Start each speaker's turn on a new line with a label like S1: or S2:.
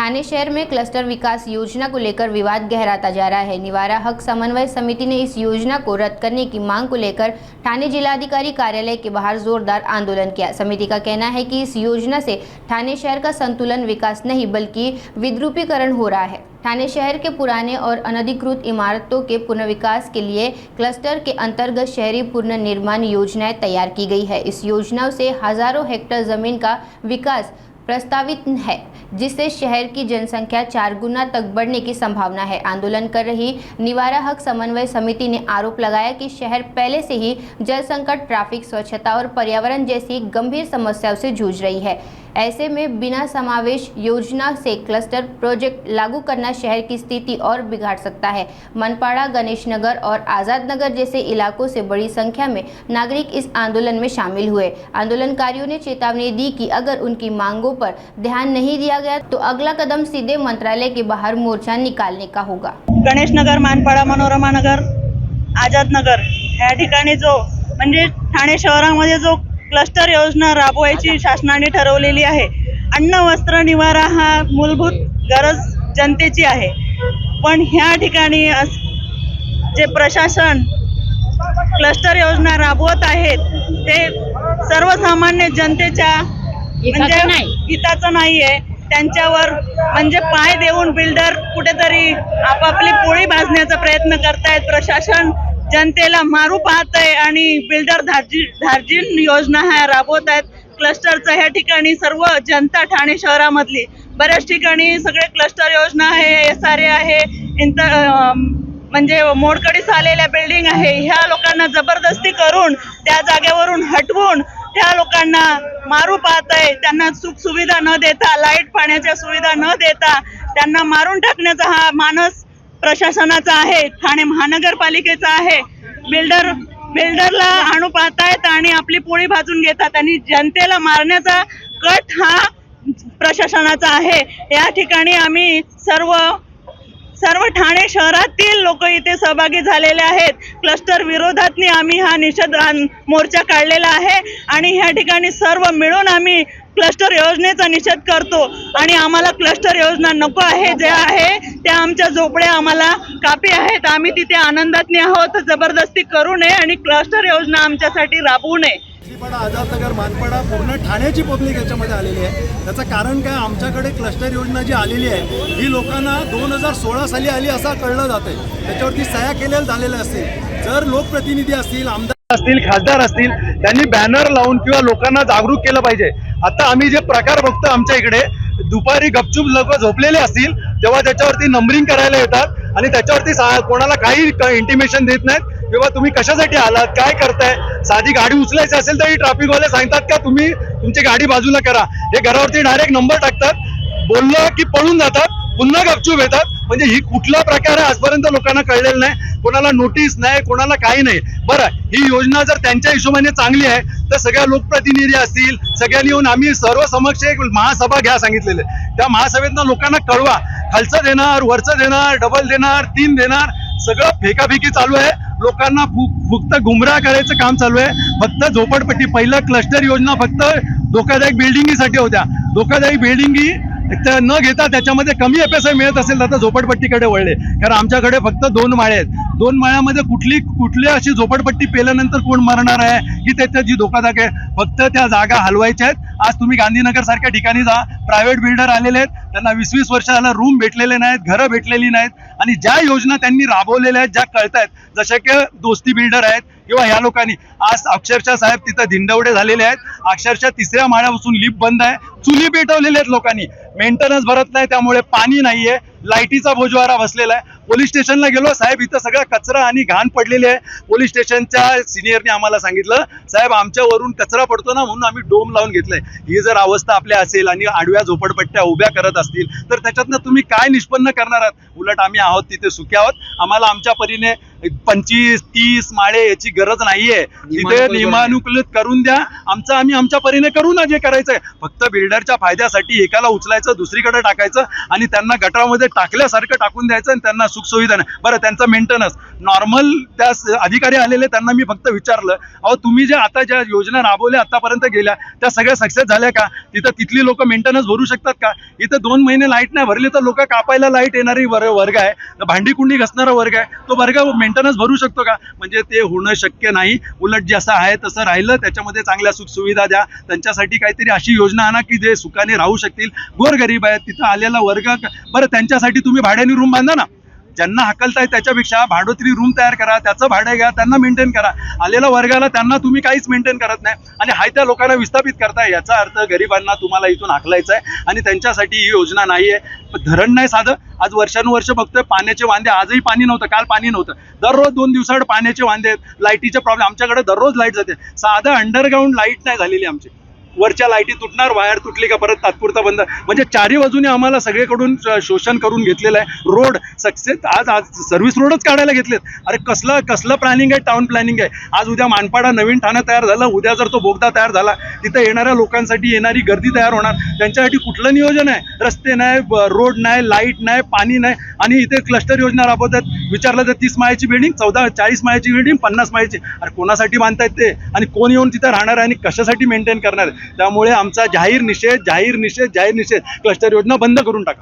S1: ठाणे शहर में क्लस्टर विकास योजना को लेकर विवाद गहराता जा रहा है। निवारा हक समन्वय समिति ने इस योजना को रद्द करने की मांग को लेकर ठाणे जिलाधिकारी कार्यालय के बाहर जोरदार आंदोलन किया। समिति का कहना है कि इस योजना से ठाणे शहर का संतुलन विकास नहीं बल्कि विद्रुपीकरण हो रहा है। ठाणे शहर के पुराने और अनधिकृत इमारतों के पुनर्विकास के लिए क्लस्टर के अंतर्गत शहरी पुनर्निर्माण योजनाएं तैयार की गई है। इस योजना से हजारों हेक्टेयर जमीन का विकास प्रस्तावित है, जिससे शहर की जनसंख्या 4 गुना तक बढ़ने की संभावना है। आंदोलन कर रही निवारा हक समन्वय समिति ने आरोप लगाया कि शहर पहले से ही जल संकट, ट्रैफिक, स्वच्छता और पर्यावरण जैसी गंभीर समस्याओं से जूझ रही है। ऐसे में बिना समावेश योजना से क्लस्टर प्रोजेक्ट लागू करना शहर की स्थिति और बिगाड़ सकता है। मनपाड़ा, गणेश नगर और आज़ाद नगर जैसे इलाकों से बड़ी संख्या में नागरिक इस आंदोलन में शामिल हुए। आंदोलनकारियों ने चेतावनी दी कि अगर उनकी मांगों पर ध्यान नहीं दिया गया तो अगला कदम सीधे मंत्रालय के बाहर मोर्चा निकालने का होगा।
S2: गणेश नगर, मानपाडा, मनोरमा नगर, आझाद नगर या ठिकाणी जो म्हणजे ठाणे शहरामध्ये जो क्लस्टर योजना राबवायची शासनाने ठरवलेली आहे। अन्न, वस्त्र, निवारा हा मूलभूत गरज जनतेची आहे, पण ह्या ठिकाणी जे प्रशासन क्लस्टर योजना राबवत आहेत ते सर्वसामान्य जनतेच्या म्हणजे हिताचं नाहीये। त्यांच्यावर म्हणजे पाय देऊन बिल्डर कुठेतरी आपापली पोळी भाजण्याचा प्रयत्न करतायत। प्रशासन जनतेला मारू पाहत आहे आणि बिल्डर धार्जिन योजना ह्या राबवत आहेत। क्लस्टरचा ह्या ठिकाणी सर्व जनता ठाणे शहरामधली बऱ्याच ठिकाणी सगळे क्लस्टर योजना आहे, SRA आहे, म्हणजे मोडकळीस आलेल्या बिल्डिंग आहे। ह्या लोकांना जबरदस्ती करून त्या जागेवरून हटवून त्या लोकांना मारू पाहत आहे। त्यांना सुख सुविधा न देता, लाईट पाण्याच्या सुविधा न देता त्यांना मारून टाकण्याचा हा मानस प्रशासनाचा आहे, ठाणे महानगरपालिकेचा आहे। बिल्डरला आणू पाहतायत आणि आपली पोळी भाजून घेतात आणि जनतेला मारण्याचा कट हा प्रशासनाचा आहे। या ठिकाणी आम्ही सर्व ठाणे शहरातील लोक इथे सहभागी झालेले आहेत। क्लस्टर विरोधात आम्ही हा निषेध मोर्चा काढलेला आहे आणि ह्या ठिकाणी सर्व मिळून आम्ही क्लस्टर योजनेचा निषेध करतो आणि आम्हाला क्लस्टर योजना नको आहे। जे आहे त्या आमच्या झोपड्या आम्हाला कापी आहेत, आम्ही तिथे आनंदात आहोत। जबरदस्ती करू नये आणि क्लस्टर योजना आमच्यासाठी राबवू नये।
S3: आझाद नगर, मानपाडा पूर्ण ठाण्याची पब्लिक याच्यामध्ये आलेली आहे। त्याचं कारण काय, आमच्याकडे क्लस्टर योजना जी आलेली आहे ही लोकांना 2016 साली आली असं कळलं जाते। त्याच्यावरती सह्या केलेल्या झालेल्या असतील। जर लोकप्रतिनिधी असतील, आमदार असतील, खासदार असतील, त्यांनी बॅनर लावून किंवा लोकांना जागरूक केलं पाहिजे। आता आम्ही जे प्रकार बघतो आमच्या इकडे, दुपारी गपचूप लोक झोपलेले असतील तेव्हा त्याच्यावरती नंबरिंग करायला येतात आणि त्याच्यावरती कोणाला काही इंटिमेशन देत नाहीत किंवा तुम्ही कशासाठी आलात, काय करताय। साधी गाडी उचलायची असेल तरी ट्रॅफिकवाले सांगतात का तुम्ही तुमची गाडी बाजूला करा। हे घरावरती डायरेक्ट नंबर टाकतात, बोललं की पळून जातात, पुन्हा गपचूप येतात। म्हणजे ही कुठला प्रकार आहे आजपर्यंत लोकांना कळलेलं नाही, कोणाला नोटीस नाही, कोणाला काही नाही। बरं, ही योजना जर त्यांच्या हिशोबाने चांगली आहे तर सगळ्या लोकप्रतिनिधी असतील, सगळ्यांनी येऊन आम्ही सर्व समक्ष एक महासभा घ्या सांगितलेले। त्या महासभेतनं लोकांना कळवा, खालचं देणार, वरचं देणार, डबल देणार, 3 देणार, सगळं फेकाफेकी चालू आहे। लोकांना फक्त गुमराह करायचं काम चालू आहे। फक्त झोपडपट्टी, पहिलं क्लस्टर योजना फक्त धोकादायक बिल्डिंगीसाठी होत्या। धोकादायक बिल्डिंगी न घेता त्याच्यामध्ये कमी FSI मिळत असेल तर आता झोपडपट्टीकडे वळले। कारण आमच्याकडे फक्त 2 माळे आहेत। 2 माळ्यामध्ये कुठली अशी झोपडपट्टी पेल्यानंतर कोण मरणार आहे की त्याची धोकादायक आहे। फक्त त्या जागा हलवायच्या आहेत। आज तुम्ही गांधीनगर सारख्या ठिकाणी जा, प्रायव्हेट बिल्डर आलेले आहेत, त्यांना 20-20 वर्षाला रूम भेटलेले नाहीत, घरं भेटलेली नाहीत आणि ज्या योजना त्यांनी राबवलेल्या आहेत, ज्या कळतायत, जशा की दोस्ती बिल्डर आहेत किंवा ह्या लोकांनी आज अक्षरशः साहेब तिथं धिंडवडे झालेले आहेत। अक्षरशः 3ऱ्या माळ्यापासून लिफ्ट बंद आहे, चुली पेटवलेल्या आहेत लोकांनी, मेंटेनन्स भरत नाही, त्यामुळे पाणी नाहीये, लाईटीचा बोजवारा बसलेला आहे। पोलीस स्टेशनला गेलो साहेब, इथं सगळा कचरा आणि घाण पडलेली आहे। पोलीस स्टेशनच्या सिनियरने आम्हाला सांगितलं, साहेब आमच्यावरून कचरा पडतो ना म्हणून आम्ही डोम लावून घेतलंय। ही जर अवस्था आपल्या असेल आणि आडव्या झोपडपट्ट्या उभ्या करत असतील तर त्याच्यातनं तुम्ही काय निष्पन्न करणार आहात। उलट आम्ही आहोत तिथे सुखी आहोत। आम्हाला आमच्या परीने
S4: 25-30 माळे याची गरज नाहीये. तिथे नियमानुकूलित करून द्या. आम्ही आमच्या परीने करू ना जे करायचंय. फक्त बिल्डरच्या फायद्यासाठी एकाला उचलायचं दुसरीकडे टाकायचं आणि त्यांना गटारामध्ये टाकल्यासारखं टाकून द्यायचं आणि त्यांना सुखसुविधा नाही. बरं, त्यांचं मेंटेनन्स नॉर्मल त्या अधिकारी आलेले त्यांना मी फक्त विचारलं, अहो तुम्ही जे आता ज्या योजना राबवल्या आतापर्यंत गेल्या त्या सगळ्या सक्सेस झाल्या का? तिथली लोक मेंटेनन्स भरू शकतात का? इथं 2 महिने लाईट नाही भरली तर लोक कापायला लाईट येणारी वर्ग आहे, भांडी कुंडी घसणारा वर्ग आहे, तो वर्ग मेंटेनन्स भरू शकतो का? म्हणजे ते होणं शक्य नाही. उलट जसं आहे तसं राहिलं, त्याच्यामध्ये चांगल्या सुखसुविधा द्या. त्यांच्यासाठी काहीतरी अशी योजना आणा की जे सुखाने राहू शकतील. गोरगरीब आहेत तिथं आलेला वर्ग, बरं त्यांच्यासाठी तुम्ही भाड्याने रूम बांधा ना. ज्यांना हकलताय त्याच्यापेक्षा भाडोत्री रूम तयार करा, त्याचं भाडं घ्या, त्यांना मेंटेन करा. आलेल्या वर्गाला त्यांना तुम्ही काहीच मेंटेन करत नाही आणि हाय त्या लोकांना विस्थापित करताय. याचा अर्थ गरिबांना तुम्हाला इथून हाकलायचं आहे आणि त्यांच्यासाठी ही योजना नाही आहे. धरण नाही साधं. आज वर्षानुवर्ष बघतोय पाण्याचे वांदे. आजही पाणी नव्हतं, काल पाणी नव्हतं. दररोज 2 दिवसाआड पाण्याचे वांदे आहेत. लाईटीचे प्रॉब्लेम. आमच्याकडे दररोज लाईट जाते. साधं अंडरग्राऊंड लाईट नाही झालेली आमची. वरच्या लाईटी तुटणार, वायर तुटली का परत तात्पुरता बंद. म्हणजे 4ही बाजूने आम्हाला सगळीकडून शोषण करून घेतलेलं आहे. रोड सक्सेस आज सर्व्हिस रोडच काढायला घेतलेत. अरे कसलं प्लॅनिंग आहे? टाउन प्लॅनिंग आहे. आज उद्या मानपाडा नवीन ठाणं तयार झालं, उद्या जर तो बोगदा तयार झाला, तिथं येणाऱ्या लोकांसाठी येणारी गर्दी तयार होणार. त्यांच्यासाठी कुठलं नियोजन आहे? रस्ते नाही, रोड नाही, लाईट नाही, पाणी नाही आणि इथे क्लस्टर योजना राबवतात. विचारलं तर 30 माळ्याची बिल्डिंग, 40 माळ्याची बिल्डिंग, 50 माळ्याची. अरे कोणासाठी बांधतायत ते आणि कोण येऊन तिथं राहणार आहे आणि कशासाठी मेंटेन करणार आहे? त्यामुळे आमचा जाहीर निषेध क्लस्टर योजना बंद करून टाका.